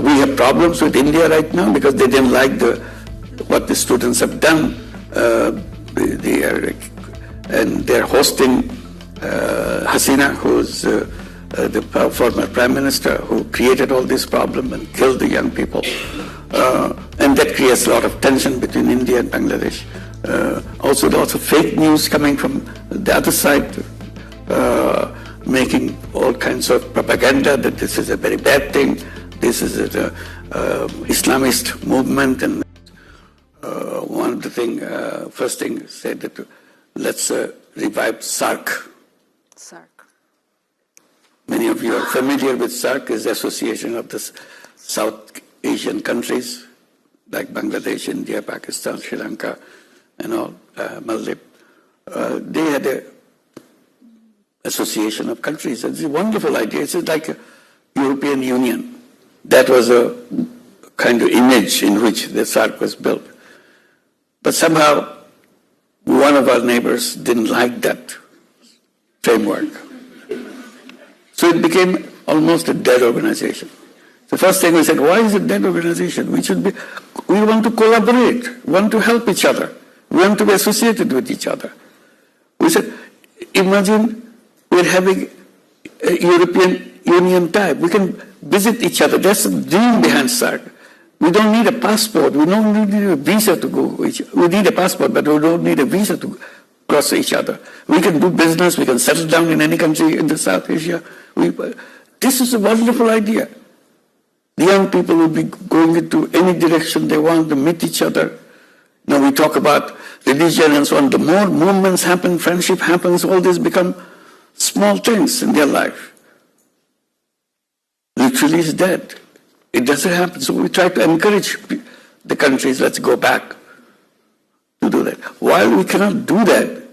We have problems with India right now because they didn't like what the students have done. They're hosting Hasina, who's the former prime minister, who created all this problem and killed the young people. And that creates a lot of tension between India and Bangladesh. Also, lots of fake news coming from the other side, making all kinds of propaganda that this is a very bad thing, this is an Islamist movement. And one of the first thing said that let's revive SAARC. SAARC. Many of you are familiar with SAARC, is the association of the South Asian countries like Bangladesh, India, Pakistan, Sri Lanka, and all, Maldives. They had a association of countries. It's a wonderful idea. It's like a European Union. That was a kind of image in which the SAARC was built. But somehow, one of our neighbors didn't like that framework. So it became almost a dead organization. The first thing we said, why is it dead organization? We want to collaborate, we want to help each other, we want to be associated with each other. We said, imagine we're having a European Union type. We can visit each other. That's the dream behind SAARC. We don't need a passport. We don't need a visa to go. We need a passport, but we don't need a visa to cross each other. We can do business. We can settle down in any country in the South Asia. This is a wonderful idea. The young people will be going into any direction they want to meet each other. Now we talk about religion and so on. The more movements happen, friendship happens, all this become small things in their life. Literally it's dead. It doesn't happen. So we try to encourage the countries, let's go back to do that. While we cannot do that,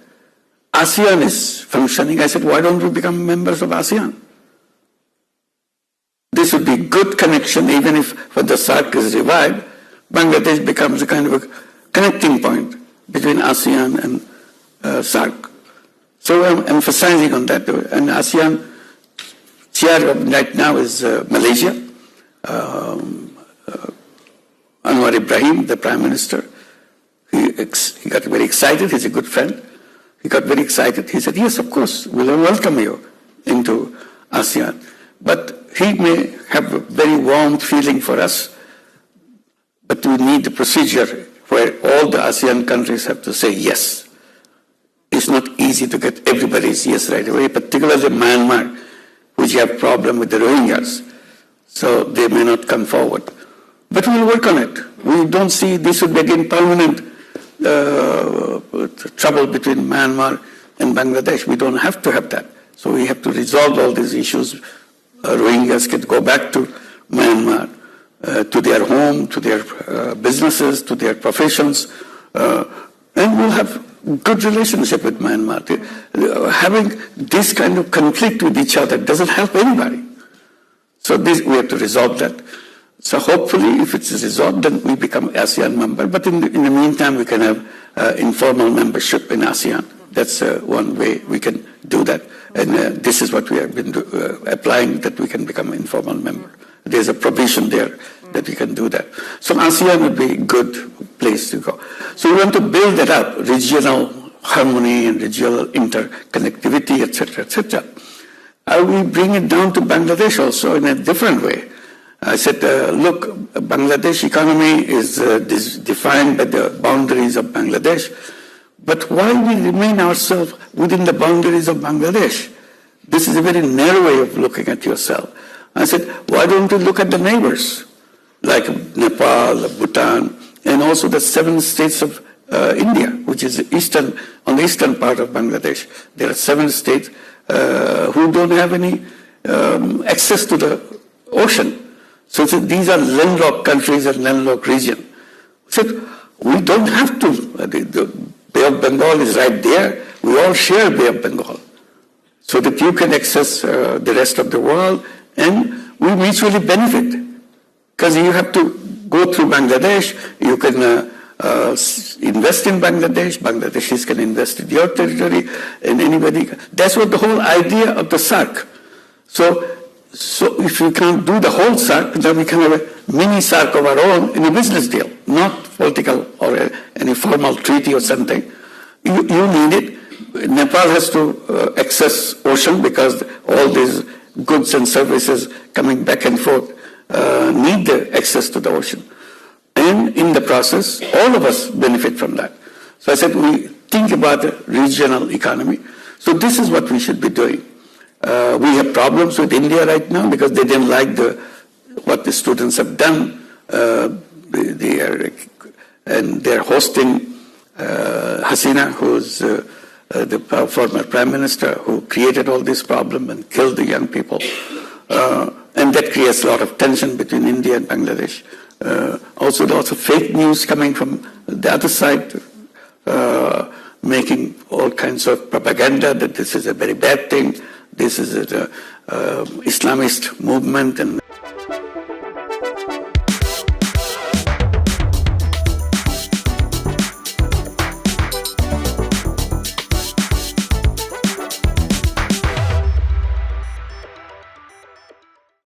ASEAN is functioning. I said, why don't we become members of ASEAN? This would be good connection, even if when the SAARC is revived, Bangladesh becomes a kind of a connecting point between ASEAN and SAARC. So I'm emphasizing on that. And ASEAN chair right now is Malaysia. Anwar Ibrahim, the Prime Minister, he got very excited. He's a good friend. He got very excited. He said, yes, of course, we'll welcome you into ASEAN. But he may have a very warm feeling for us, but we need a procedure where all the ASEAN countries have to say yes. It's not easy to get everybody's yes right away, particularly Myanmar, which have problem with the Rohingyas. So they may not come forward. But we'll work on it. We don't see this would be again permanent trouble between Myanmar and Bangladesh. We don't have to have that. So we have to resolve all these issues. Rohingyas can go back to Myanmar, to their home, to their businesses, to their professions, and we'll have good relationship with Myanmar. Having this kind of conflict with each other doesn't help anybody. So we have to resolve that. So hopefully, if it's resolved, then we become ASEAN member. But in the meantime, we can have informal membership in ASEAN. That's one way we can do that. And this is what we have been applying, that we can become an informal member. There's a provision there that we can do that. So ASEAN would be a good place to go. So we want to build that up, regional harmony and regional interconnectivity, etc., etc. We bring it down to Bangladesh also in a different way. I said, look, Bangladesh economy is defined by the boundaries of Bangladesh, but why we remain ourselves within the boundaries of Bangladesh? This is a very narrow way of looking at yourself. I said, why don't we look at the neighbors, like Nepal, Bhutan, and also the 7 states of India, which is on the eastern part of Bangladesh. There are 7 states who don't have any access to the ocean. So these are landlocked countries and landlocked region. So we don't have to. The Bay of Bengal is right there. We all share Bay of Bengal. So that you can access the rest of the world and we mutually benefit. Because you have to go through Bangladesh, you can invest in Bangladesh, Bangladeshis can invest in your territory, and anybody. That's what the whole idea of the SAARC. So So if we can't do the whole SAARC, then we can have a mini SAARC of our own in a business deal, not political or any formal treaty or something. You need it. Nepal has to access ocean because all these goods and services coming back and forth need the access to the ocean. And in the process, all of us benefit from that. So I said, we think about the regional economy. So this is what we should be doing. We have problems with India right now because they didn't like what the students have done. They're hosting Hasina, who's the former prime minister, who created all this problem and killed the young people. And that creates a lot of tension between India and Bangladesh. Also, lots of fake news coming from the other side, making all kinds of propaganda that this is a very bad thing, this is an Islamist movement. And